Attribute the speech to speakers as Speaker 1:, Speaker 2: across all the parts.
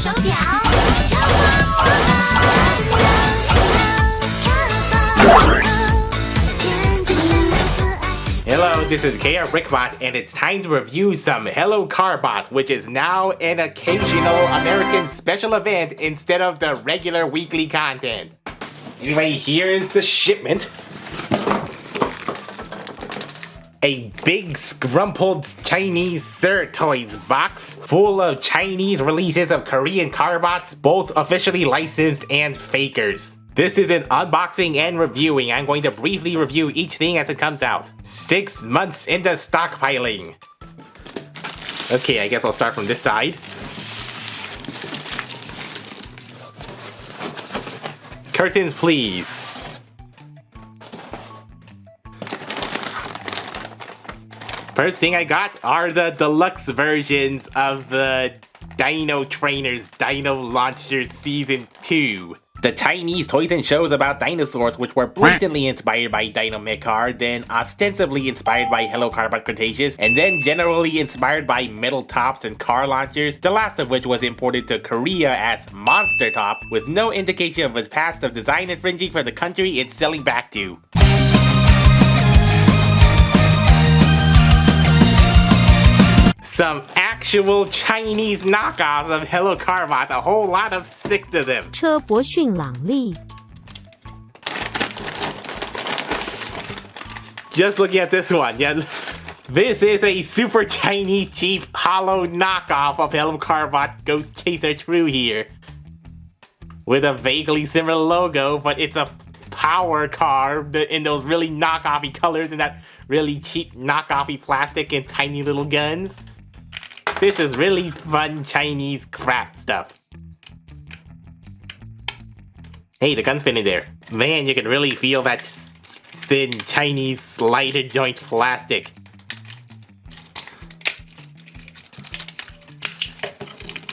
Speaker 1: 手表，超光波Hello Carbot，天真善良可爱。
Speaker 2: Hello, this is KRBrickBot, and it's time to review some Hello Carbot, which is now an occasional American special event instead of the regular weekly content. Anyway, here's the shipment. A big scrumpled Chinese Sirtoys box full of Chinese releases of Korean Carbots, both officially licensed and fakers. This is an unboxing and reviewing. I'm going to briefly review each thing as it comes out. 6 months into stockpiling. Okay, I guess I'll start from this side. Curtains, please. First thing I got are the deluxe versions of the Dino Trainers Dino Launcher Season 2. The Chinese toys and shows about dinosaurs, which were blatantly inspired by Dino Mecha, then ostensibly inspired by Hello Carbot Cretaceous, and then generally inspired by metal tops and car launchers, the last of which was imported to Korea as Monster Top, with no indication of its past of design infringing for the country it's selling back to. Some actual Chinese knockoffs of Hello Carbot, a whole lot of 6 of them.
Speaker 3: 车博逊朗利
Speaker 2: Just looking at this one, yeah, this is a super Chinese cheap hollow knockoff of Hello Carbot Ghost Chaser True here. With a vaguely similar logo, but it's a power car in those really knockoffy colors and that really cheap knockoffy plastic and tiny little guns. This is really fun Chinese craft stuff. Hey, the gun's been in there. Man, you can really feel that thin Chinese slider joint plastic.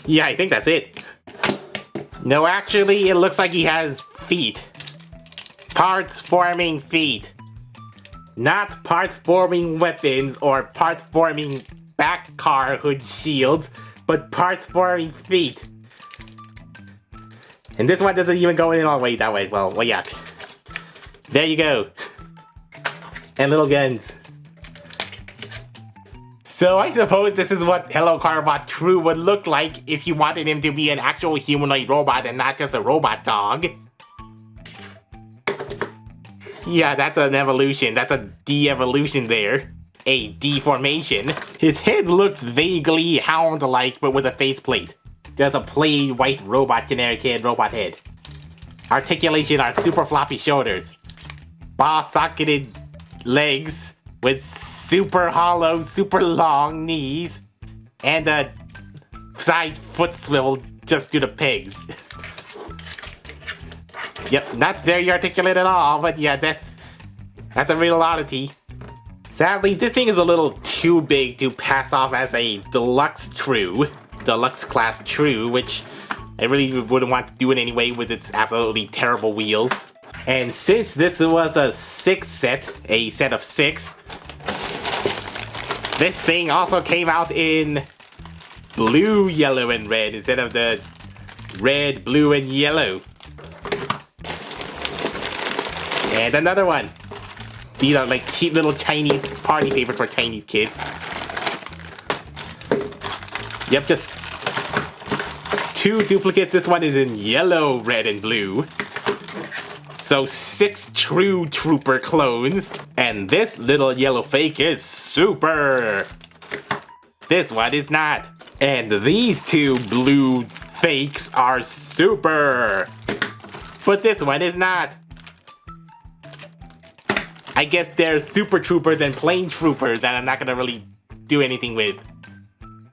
Speaker 2: Yeah, I think that's it. No, actually, it looks like he has feet. Parts forming feet. Not parts forming weapons or parts forming back car hood shields, but parts forming feet. And this one doesn't even go in all the way that way. Well, yuck. There you go. And little guns. So I suppose this is what Hello Carbot True would look like if you wanted him to be an actual humanoid robot and not just a robot dog. Yeah, that's an evolution. That's a de-evolution there. A deformation. His head looks vaguely hound-like, but with a faceplate. Just a plain white robot generic head, robot head. Articulation are super floppy shoulders. Ball-socketed legs with super hollow, super long knees. And a side foot swivel just to the pegs. Yep, not very articulate at all, but yeah, that's a real oddity. Sadly, this thing is a little too big to pass off as a deluxe class true, which I really wouldn't want to do it anyway with its absolutely terrible wheels. And since this was a set of 6, this thing also came out in blue, yellow, and red instead of the red, blue, and yellow. And another one. These are like cheap little Chinese party favorites for Chinese kids. Yep, just 2 duplicates. This one is in yellow, red, and blue. So 6 true trooper clones. And this little yellow fake is super. This one is not. And these 2 blue fakes are super. But this one is not. I guess they're super troopers and plain troopers that I'm not gonna really do anything with.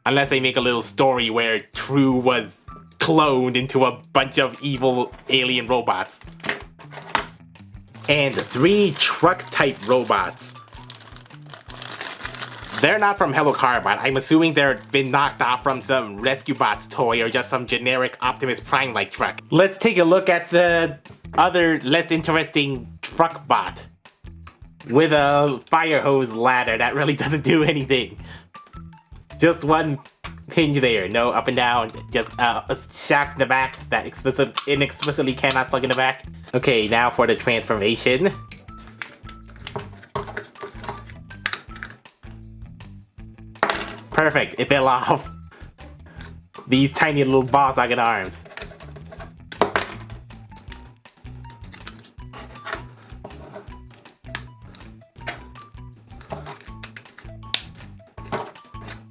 Speaker 2: Unless they make a little story where True was cloned into a bunch of evil alien robots. And 3 truck-type robots. They're not from Hello Carbot. I'm assuming they've been knocked off from some Rescue Bots toy or just some generic Optimus Prime-like truck. Let's take a look at the other less interesting truck bot. With a fire hose ladder that really doesn't do anything. Just one hinge there. No up and down. Just a shaft in the back that inexplicably cannot plug in the back. Okay, now for the transformation. Perfect, it fell off. These tiny little ball-socket arms.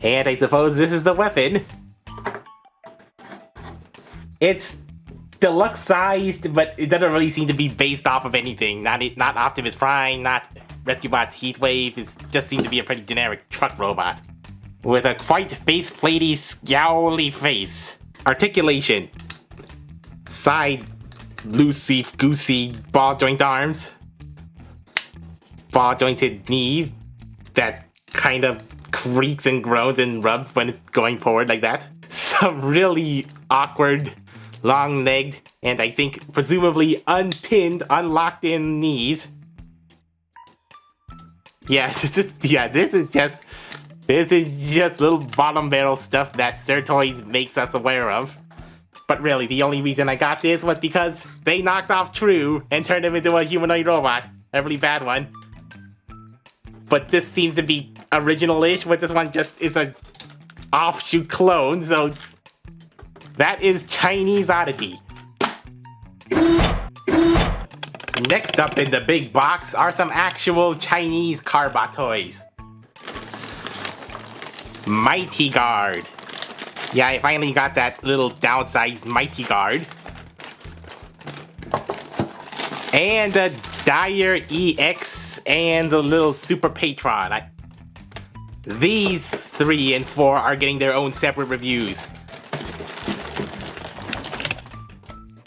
Speaker 2: And I suppose this is the weapon. It's deluxe sized, but it doesn't really seem to be based off of anything. Not Optimus Prime, not RescueBot's Heatwave. It just seems to be a pretty generic truck robot. With a quite face-flatey, scowly face. Articulation. Side loosey-goosey ball-joint arms. Ball-jointed knees that kind of creaks and groans and rubs when it's going forward like that. Some really awkward, long-legged, and I think presumably unpinned, unlocked-in knees. Yeah, this is just little bottom barrel stuff that Sirtoys makes us aware of. But really, the only reason I got this was because they knocked off True and turned him into a humanoid robot. A really bad one. But this seems to be original-ish, but this one just is a offshoot clone, so that is Chinese oddity. Next up in the big box are some actual Chinese Carbot toys. Mighty Guard. Yeah, I finally got that little downsized Mighty Guard. And a Dire EX and the little Super Patron. These 3 and 4 are getting their own separate reviews.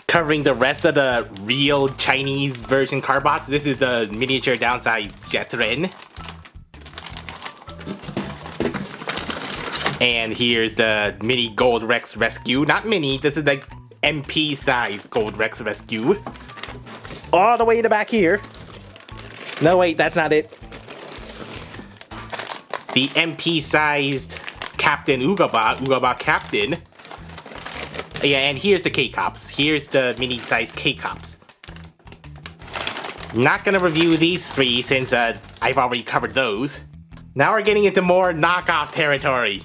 Speaker 2: Covering the rest of the real Chinese version Carbots, this is the miniature downsized Jetren. And here's the mini Gold Rex Rescue. Not mini, this is the MP size Gold Rex Rescue. All the way in the back here. No, wait, that's not it. The MP-sized Captain Ugaba Captain. Yeah, and here's the K-Cops. Here's the mini-sized K-Cops. Not gonna review these 3 since I've already covered those. Now we're getting into more knockoff territory.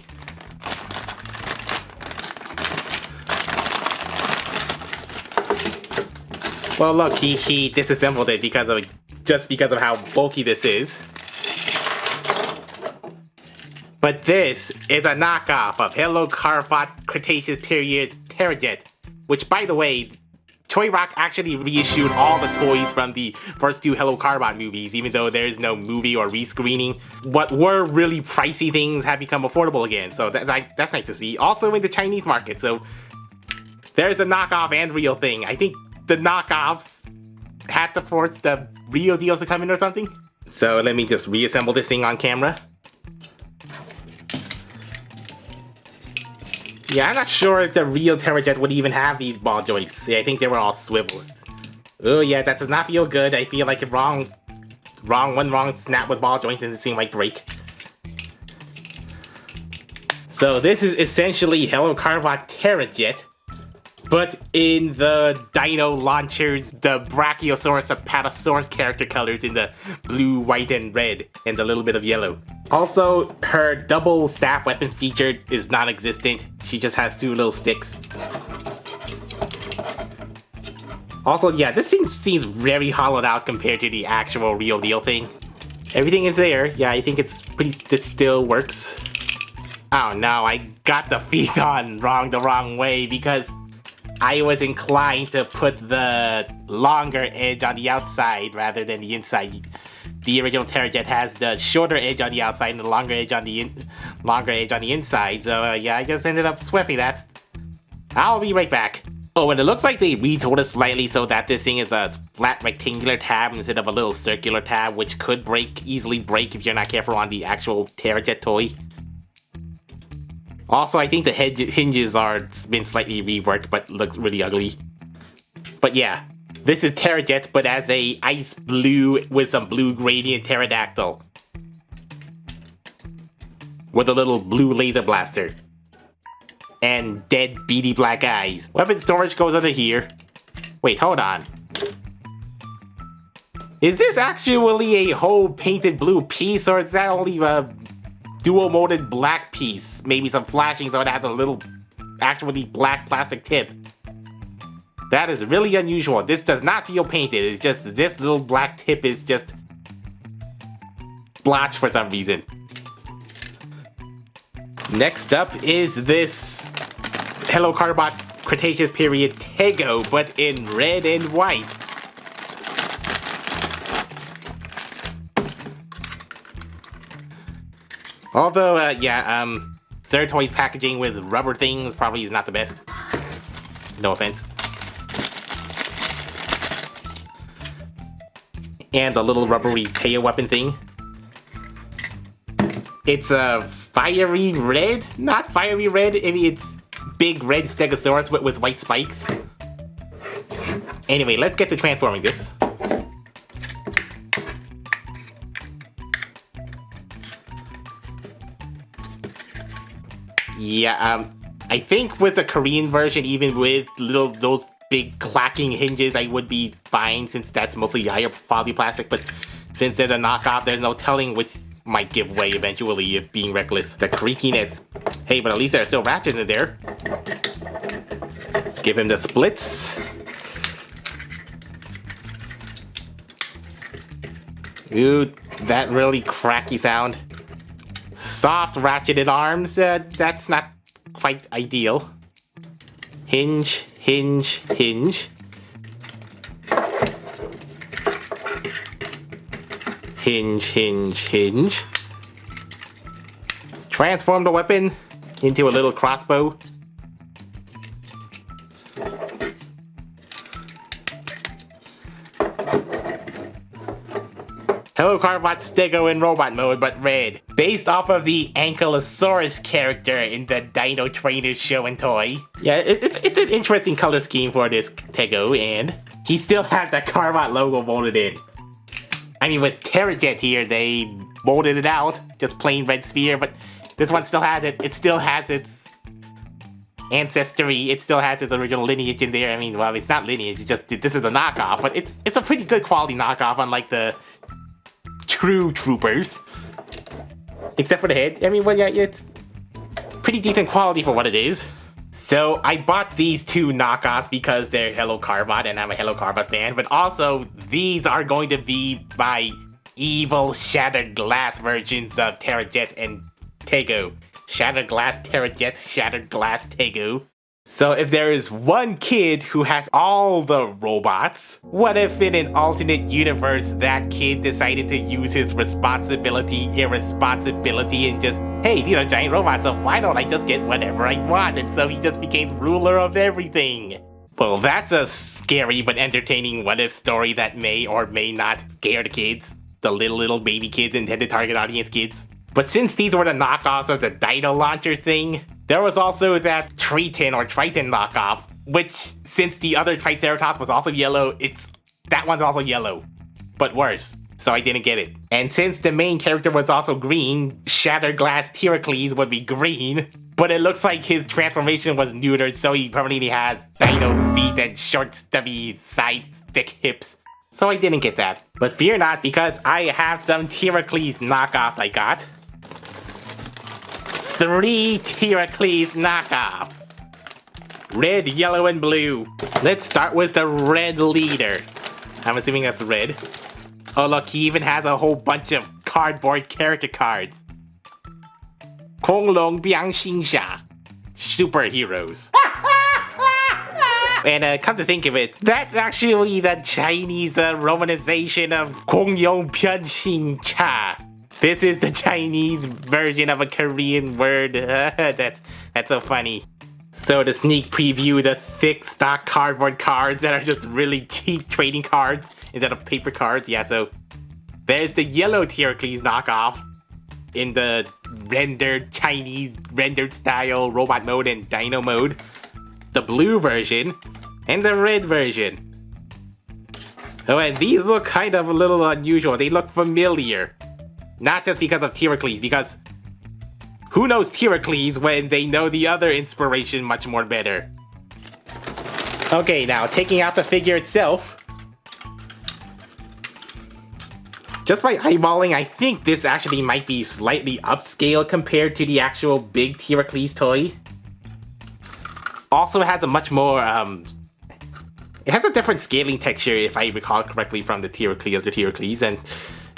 Speaker 2: Well, look, he disassembled it because of how bulky this is. But this is a knockoff of Hello Carbot Cretaceous Period Terajet, which, by the way, Toy Rock actually reissued all the toys from the first 2 Hello Carbot movies, even though there is no movie or rescreening. What were really pricey things have become affordable again, so that's nice to see. Also in the Chinese market, so there's a knockoff and real thing. I think the knockoffs had to force the real deals to come in or something. So let me just reassemble this thing on camera. Yeah, I'm not sure if the real Terajet would even have these ball joints. Yeah, I think they were all swivels. Oh yeah, that does not feel good. I feel like a wrong snap with ball joints and it seemed like break. So this is essentially Hello Carbot Terajet, but in the Dino launchers, the Brachiosaurus Apatosaurus character colors in the blue, white, and red, and a little bit of yellow. Also, her double staff weapon feature is non-existent. She just has 2 little sticks. Also, yeah, this thing seems very hollowed out compared to the actual real deal thing. Everything is there. Yeah, I think this still works. Oh no, I got the feet on the wrong way because I was inclined to put the longer edge on the outside rather than the inside. The original Terajet has the shorter edge on the outside and the longer edge on the inside. So yeah, I just ended up swapping that. I'll be right back. Oh, and it looks like they retooled it slightly so that this thing is a flat rectangular tab instead of a little circular tab, which could easily break if you're not careful on the actual Terajet toy. Also, I think the hinges are been slightly reworked, but looks really ugly. But yeah, this is Terajet, but as a ice blue with some blue gradient pterodactyl. With a little blue laser blaster. and dead beady black eyes. Weapon storage goes under here. Wait, hold on. Is this actually a whole painted blue piece, or is that only a dual molded black piece? Maybe some flashing so it has a little actually black plastic tip. That is really unusual. This does not feel painted. It's just this little black tip is just blotched for some reason. Next up is this Hello Carbot Cretaceous period Tego, but in red and white. Although, Sirtoys packaging with rubber things probably is not the best. No offense. And a little rubbery Tego weapon thing. It's a fiery red? Not fiery red, I mean it's big red stegosaurus with white spikes. Anyway, let's get to transforming this. Yeah, I think with the Korean version, even with those big clacking hinges, I would be fine since that's mostly higher quality plastic, but since there's a knockoff, there's no telling which might give way eventually if being reckless. The creakiness. Hey, but at least there's still ratchets in there. Give him the splits. Ooh, that really cracky sound. Soft ratcheted arms, that's not quite ideal. Hinge, hinge, hinge. Hinge, hinge, hinge. Transform the weapon into a little crossbow. Hello Carbot Tego in robot mode, but red. Based off of the Ankylosaurus character in the Dino Trainers show and toy. Yeah, it's an interesting color scheme for this Tego, and he still has that Carbot logo molded in. I mean, with Terajet here, they molded it out, just plain red sphere, but this one still has it. It still has its ancestry. It still has its original lineage in there. I mean, well, it's not lineage, it's just, this is a knockoff, but it's a pretty good quality knockoff, unlike the True Troopers. Except for the head. I mean, well, yeah, it's pretty decent quality for what it is. So, I bought these two knockoffs because they're Hello Carbot, and I'm a Hello Carbot fan, but also, these are going to be my evil shattered glass versions of Terajet and Tego. Shattered glass Terajet, shattered glass Tego. So if there is one kid who has all the robots, what if in an alternate universe that kid decided to use his irresponsibility and just, hey, these are giant robots, so why don't I just get whatever I want? And so he just became ruler of everything. Well, that's a scary but entertaining what if story that may or may not scare the kids. The little baby kids intended target audience kids. But since these were the knockoffs of the Dino launcher thing, there was also that Triton knockoff, which, since the other Triceratops was also yellow, that one's also yellow, but worse, so I didn't get it. And since the main character was also green, Shattered Glass Tyracles would be green, but it looks like his transformation was neutered, so he permanently has dino feet and short, stubby, side, thick hips. So I didn't get that. But fear not, because I have some Tyracles knockoffs I got. 3 Tyracles knockoffs. Red, yellow, and blue. Let's start with the red leader. I'm assuming that's red. Oh look, he even has a whole bunch of cardboard character cards. Konglong Biangxinxia. Superheroes. And come to think of it, that's actually the Chinese romanization of Kongyong Pianxincha. This is the Chinese version of a Korean word. That's so funny. So to sneak preview the thick stock cardboard cards that are just really cheap trading cards instead of paper cards. Yeah, so there's the yellow Tyracles knockoff in the Chinese rendered style robot mode and dino mode. The blue version and the red version. Oh, and these look kind of a little unusual. They look familiar. Not just because of Tyracles, because Who knows Tyracles when they know the other inspiration much more better? Okay, now taking out the figure itself. Just by eyeballing, I think this actually might be slightly upscale compared to the actual big Tyracles toy. Also, it has a much more, it has a different scaling texture, if I recall correctly, from the Tyracles, and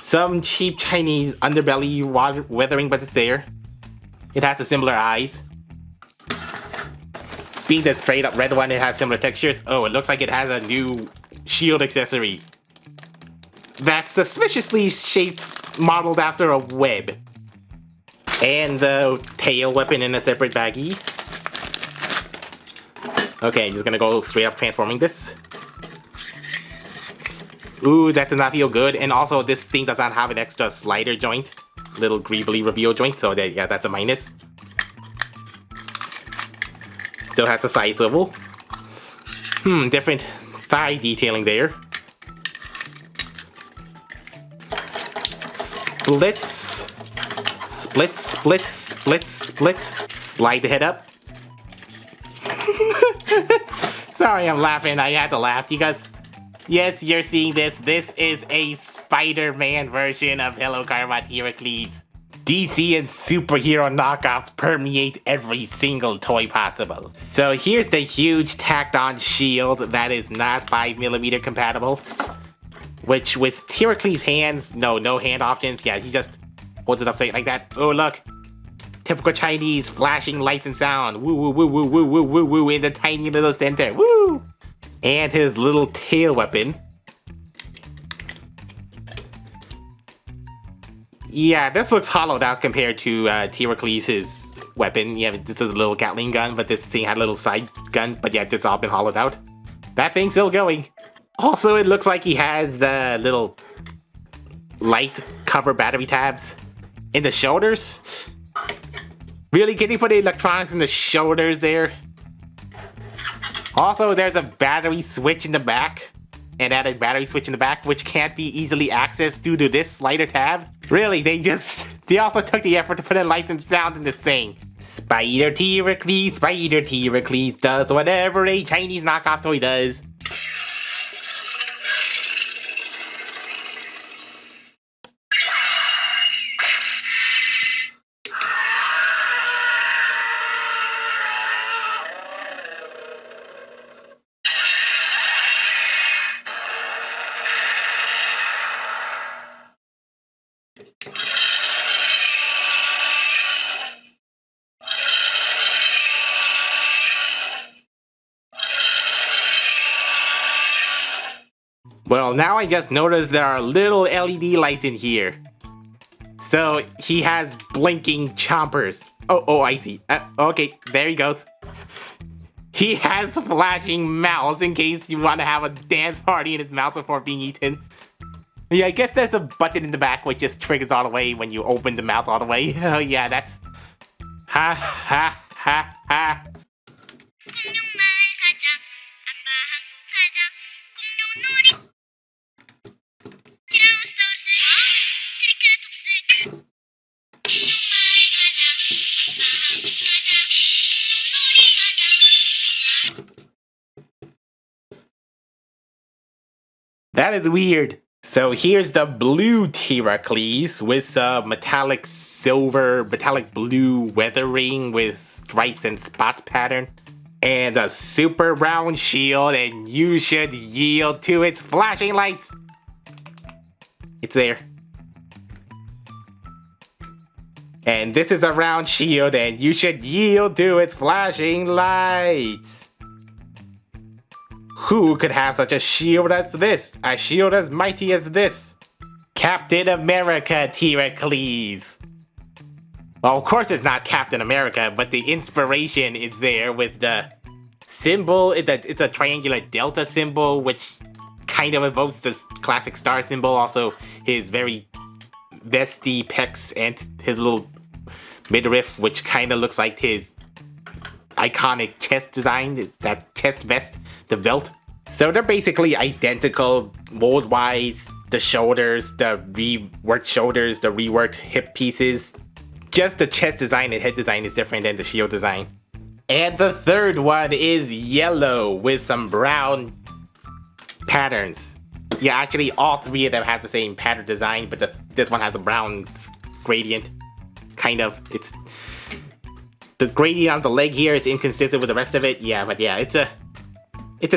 Speaker 2: some cheap Chinese underbelly weathering, but it's there. It has the similar eyes. Being the straight up red one, it has similar textures. Oh, it looks like it has a new shield accessory. That's suspiciously shaped, modeled after a web. And the tail weapon in a separate baggie. Okay, just gonna go straight up transforming this. Ooh, that does not feel good. And also, this thing does not have an extra slider joint. Little greebly reveal joint, so that, yeah, that's a minus. Still has a side swivel. Different thigh detailing there. Splits. Split, split, split, split. Slide the head up. Sorry, I'm laughing. I had to laugh. You guys... Yes, you're seeing this. This is a Spider-Man version of Hello Carbot Tyracles. DC and superhero knockoffs permeate every single toy possible. So here's the huge tacked-on shield that is not 5mm compatible. Which, with Tyracles' hands, no hand options. Yeah, he just holds it up straight like that. Oh, look. Typical Chinese flashing lights and sound. Woo, woo, woo, woo, woo, woo, woo, woo, in the tiny little center. Woo! And his little tail weapon. Yeah, this looks hollowed out compared to Tyracles' weapon. Yeah, this is a little Gatling gun, but this thing had a little side gun. But yeah, it's all been hollowed out. That thing's still going. Also, it looks like he has the little light cover battery tabs in the shoulders. Really, can you put the electronics in the shoulders there? Also, there's a battery switch in the back. And added battery switch in the back, which can't be easily accessed due to this slider tab. Really, they also took the effort to put in lights and sound in this thing. Spider Tyracles does whatever a Chinese knockoff toy does. Well, now I just noticed there are little LED lights in here. So he has blinking chompers. Oh, I see. Okay, there he goes. He has flashing mouths in case you want to have a dance party in his mouth before being eaten. Yeah, I guess there's a button in the back which just triggers all the way when you open the mouth all the way. Oh yeah, that's... Ha ha ha ha. That is weird. So here's the blue Tyracles with metallic blue weathering with stripes and spots pattern. And a super round shield, and you should yield to its flashing lights. It's there. And this is a round shield, and you should yield to its flashing lights. Who could have such a shield as this? A shield as mighty as this? Captain America Tyracles. Well, of course it's not Captain America, but the inspiration is there with the symbol. It's a triangular delta symbol, which kind of evokes the classic star symbol. Also, his very vesty pecs and his little midriff, which kind of looks like his iconic chest design, that chest vest, the belt. So they're basically identical mold-wise. The shoulders, the reworked shoulders, the reworked hip pieces, just the chest design and head design is different than the shield design. And the third one is yellow with some brown patterns. Yeah, actually all three of them have the same pattern design, but this one has a brown gradient. Kind of. It's the gradient on the leg here is inconsistent with the rest of it. Yeah, but yeah, it's a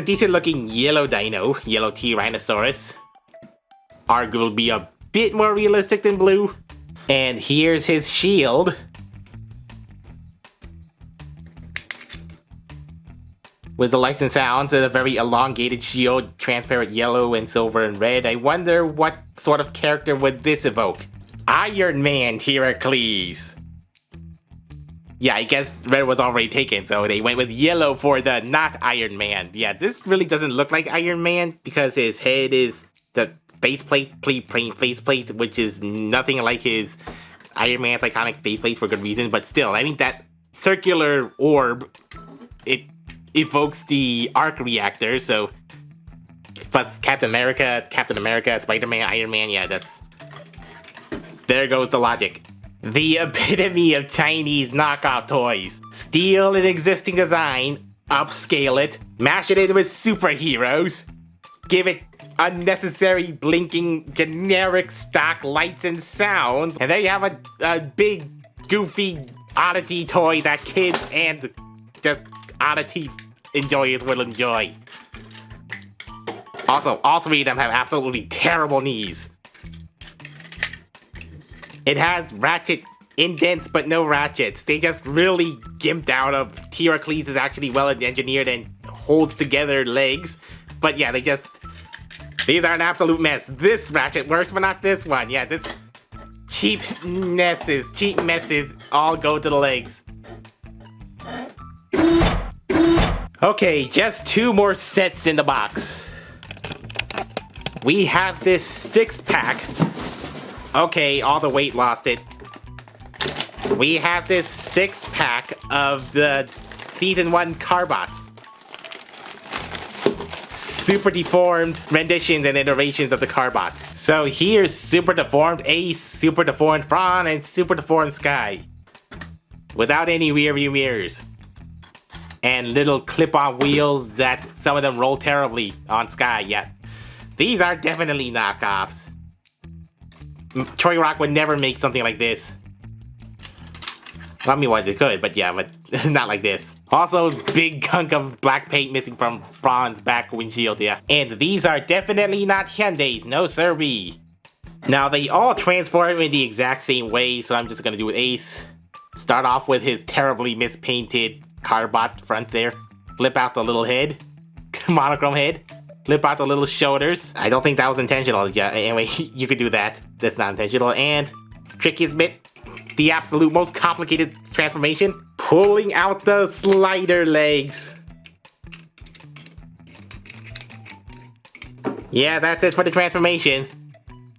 Speaker 2: decent looking yellow dino, yellow Tyrannosaurus. Arguably a bit more realistic than blue. And here's his shield. With the lights and sounds and a very elongated shield, transparent yellow and silver and red. I wonder what sort of character would this evoke? Iron Man Tyracles. Yeah, I guess red was already taken, so they went with yellow for the not Iron Man. Yeah, this really doesn't look like Iron Man because his head is the faceplate, plain faceplate, which is nothing like his Iron Man's iconic faceplate for good reason. But still, I mean that circular orb, it evokes the arc reactor, so plus Captain America, Spiderman, Iron Man, yeah, there goes the logic. The epitome of Chinese knockoff toys. Steal an existing design, upscale it, mash it in with superheroes, give it unnecessary blinking generic stock lights and sounds, and there you have a big goofy oddity toy that kids and just oddity enjoyers will enjoy. Also, all three of them have absolutely terrible knees. It has ratchet indents, but no ratchets. They just really gimped out of Tyracles is actually well engineered and holds together legs. But yeah, these are an absolute mess. This ratchet works, but not this one. Yeah, this cheap messes all go to the legs. Okay, just 2 more sets in the box. We have this 6-pack. Okay, all the weight lost it. We have this 6-pack of the Season 1 Carbots. Super deformed renditions and iterations of the Carbots. So here's Super Deformed Ace, Super Deformed Fawn, and Super Deformed Sky. Without any rear view mirrors. And little clip-on wheels that some of them roll terribly on Sky, yeah. These are definitely knockoffs. Troy Rock would never make something like this. Well, I mean, well, they could, but yeah, but not like this. Also, big gunk of black paint missing from Braun's back windshield, yeah. And these are definitely not Hyundais, no siree. Now, they all transform in the exact same way, so I'm just gonna do with Ace. Start off with his terribly mispainted Carbot front there. Flip out the little head. Monochrome head. Flip out the little shoulders. I don't think that was intentional. Yeah, anyway, you could do that. That's not intentional. And trickiest bit, the absolute most complicated transformation, pulling out the slider legs. Yeah, that's it for the transformation.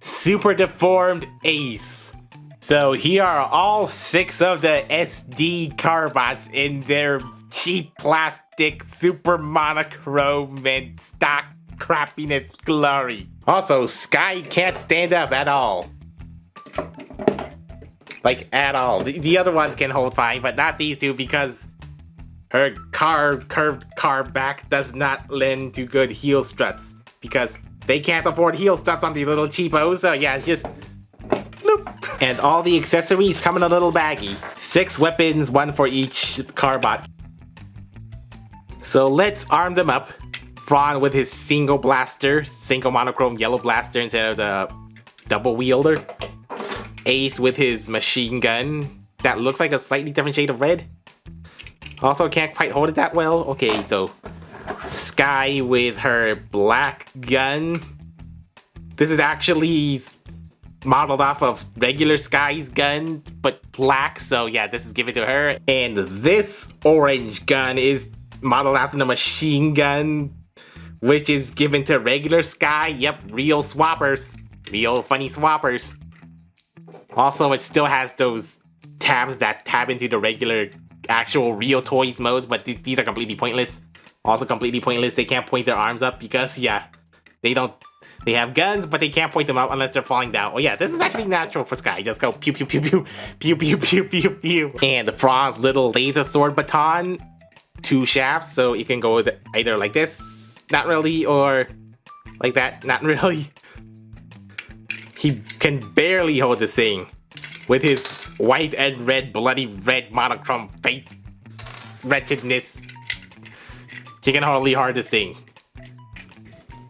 Speaker 2: Super deformed Ace. So here are all 6 of the SD Carbots in their cheap plastic, super monochrome and stock crappiness glory. Also, Sky can't stand up at all. Like, at all. The other ones can hold fine, but not these two because her curved car back does not lend to good heel struts. Because they can't afford heel struts on these little cheapos, so yeah, it's just... bloop. And all the accessories come in a little baggie. 6 weapons, 1 for each Carbot. So let's arm them up. Thrawn with his single monochrome yellow blaster instead of the double wielder. Ace with his machine gun that looks like a slightly different shade of red. Also can't quite hold it that well. Okay, so Sky with her black gun. This is actually modeled off of regular Sky's gun, but black, so yeah, this is given to her. And this orange gun is modeled after the machine gun, which is given to regular Sky. Yep, real swappers. Real funny swappers. Also, it still has those tabs that tab into the regular, actual real toys modes, but these are completely pointless. Also completely pointless, they can't point their arms up because, yeah, they don't They have guns, but they can't point them out unless they're falling down. Oh yeah, this is actually natural for Sky. Just go pew pew pew pew pew pew pew pew pew. And the Frog's little laser sword baton, 2 shafts, so you can go with either like this, not really, or like that, not really. He can barely hold this thing with his white and red, bloody red monochrome face wretchedness. He can hardly hold this thing.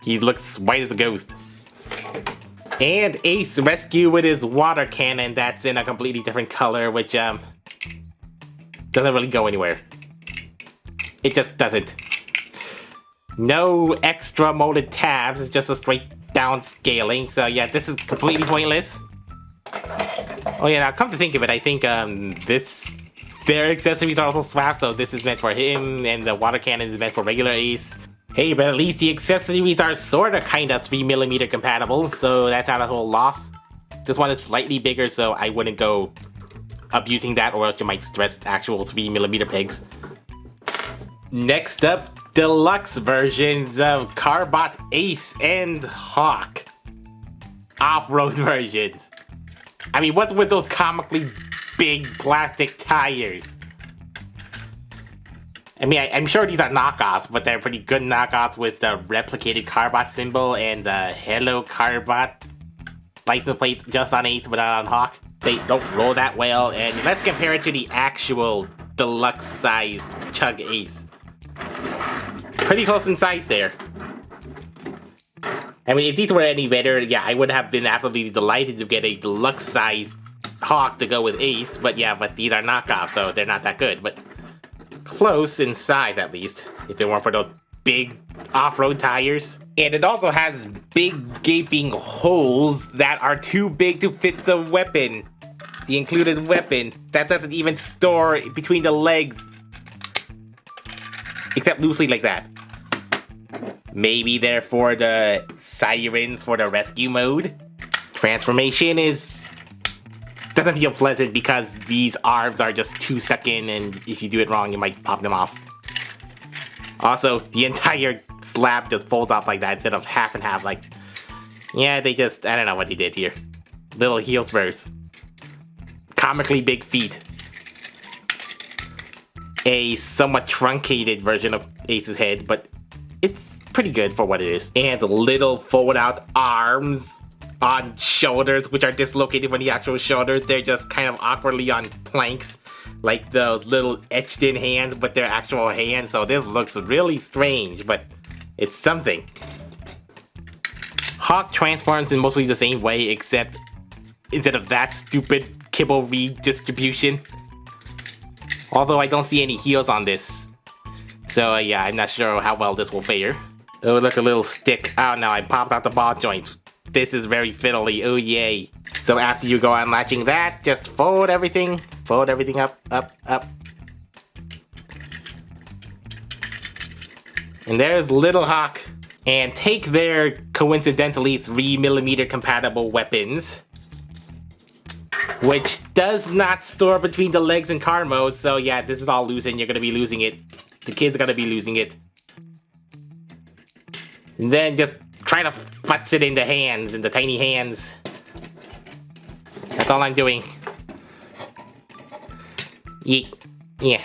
Speaker 2: He looks white as a ghost. And Ace rescue with his water cannon that's in a completely different color, which doesn't really go anywhere. It just doesn't. No extra molded tabs, it's just a straight down scaling. So yeah, this is completely pointless. Oh yeah, now come to think of it, I think their accessories are also swapped, so this is meant for him, and the water cannon is meant for regular Ace. Hey, but at least the accessories are sorta kinda 3mm compatible, so that's not a whole loss. This one is slightly bigger, so I wouldn't go abusing that, or else you might stress actual 3mm pegs. Next up, deluxe versions of Carbot, Ace, and Hawk. Off-road versions. I mean, what's with those comically big plastic tires? I mean, I'm sure these are knockoffs, but they're pretty good knockoffs with the replicated Carbot symbol and the Hello Carbot license plate just on Ace but not on Hawk. They don't roll that well, and let's compare it to the actual deluxe-sized Chug Ace. Pretty close in size there. I mean, if these were any better, yeah, I would have been absolutely delighted to get a deluxe-sized Hawk to go with Ace, but yeah, but these are knockoffs, so they're not that good, but close in size at least, if it weren't for those big off-road tires. And it also has big gaping holes that are too big to fit the weapon. The included weapon. That doesn't even store between the legs. Except loosely like that. Maybe they're for the sirens for the rescue mode. Transformation doesn't feel pleasant because these arms are just too stuck in, and if you do it wrong, you might pop them off. Also, the entire slab just folds off like that instead of half and half. Like, yeah, I don't know what they did here. Little heel spurs. Comically big feet. A somewhat truncated version of Ace's head, but it's pretty good for what it is. And little fold out arms on shoulders, which are dislocated when the actual shoulders, they're just kind of awkwardly on planks, like those little etched in hands, but they're actual hands, so this looks really strange, but it's something. Hawk transforms in mostly the same way, except instead of that stupid kibble redistribution. Although I don't see any heels on this, so yeah, I'm not sure how well this will fare. Oh, look, a little stick. Oh no, I popped out the ball joint. This is very fiddly, oh yay. So after you go unlatching that, just fold everything up, up, up. And there's Little Hawk. And take their, coincidentally, 3mm compatible weapons, which does not store between the legs in car mode, so yeah, this is all losing, you're gonna be losing it. The kids are gonna be losing it. And then just try to futz it in the hands, in the tiny hands. That's all I'm doing. Yeet. Yeah.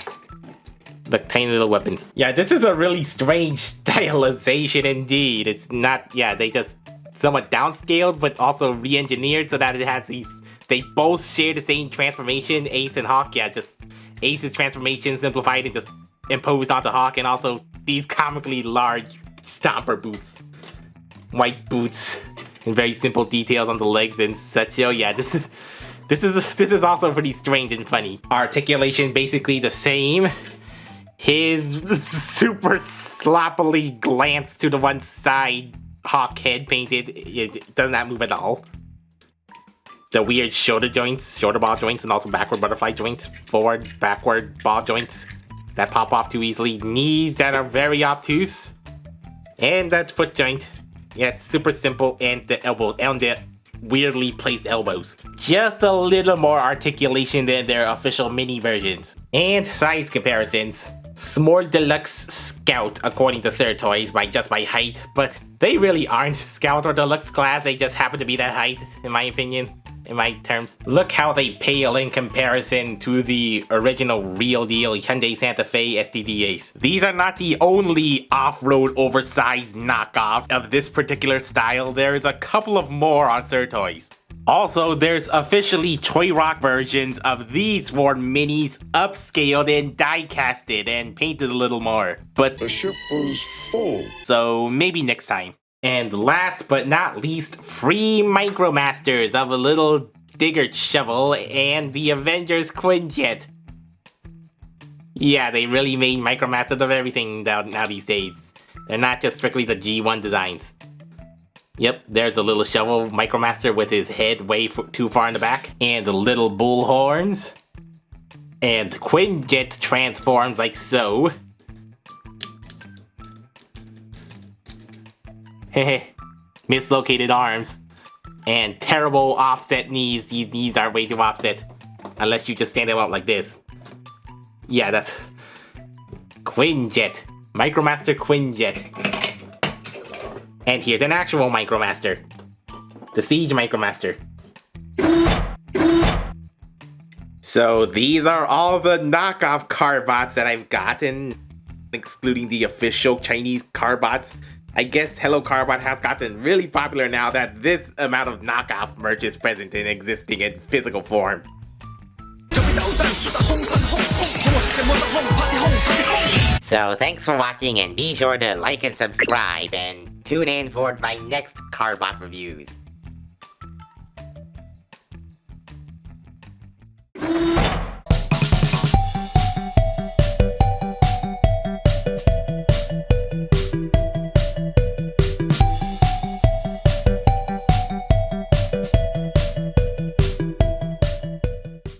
Speaker 2: The tiny little weapons. Yeah, this is a really strange stylization indeed. It's not, yeah, they just somewhat downscaled, but also re-engineered so that it has these, they both share the same transformation, Ace and Hawk. Yeah, just Ace's transformation simplified and just imposed onto Hawk, and also these comically large stomper boots. White boots and very simple details on the legs and such. Oh yeah, this is also pretty strange and funny. Articulation basically the same. His super sloppily glance to the one side Hawk head painted, it does not move at all. The weird shoulder joints, shoulder ball joints, and also backward butterfly joints, forward, backward ball joints that pop off too easily. Knees that are very obtuse. And that foot joint. Yeah, it's super simple, and the elbows, and the weirdly placed elbows. Just a little more articulation than their official mini versions. And size comparisons. S'more Deluxe Scout, according to Sirtoys, by height, but they really aren't Scout or Deluxe class, they just happen to be that height, in my opinion, in my terms. Look how they pale in comparison to the original real deal Hyundai Santa Fe STDAs. These are not the only off-road oversized knockoffs of this particular style, there's a couple of more on Sirtoys. Also, there's officially Choi Rock versions of these Ford Minis upscaled and die-casted and painted a little more. But
Speaker 3: The ship was full.
Speaker 2: so maybe next time. And last but not least, free Micromasters of a little digger shovel and the Avengers Quinjet. Yeah, they really made Micromasters of everything now these days. They're not just strictly the G1 designs. Yep, there's a little shovel Micromaster with his head way too far in the back. And the little bull horns. And Quinjet transforms like so. Heh, mislocated arms. And terrible offset knees. These knees are way too offset. Unless you just stand them up like this. Yeah, that's... Quinjet. Micromaster Quinjet. And here's an actual Micromaster. The Siege Micromaster. So these are all the knockoff Carbots that I've gotten, excluding the official Chinese Carbots. I guess Hello Carbot has gotten really popular now that this amount of knockoff merch is present and existing in physical form.
Speaker 4: So thanks for watching and be sure to like and subscribe and tune in for my next Carbot reviews.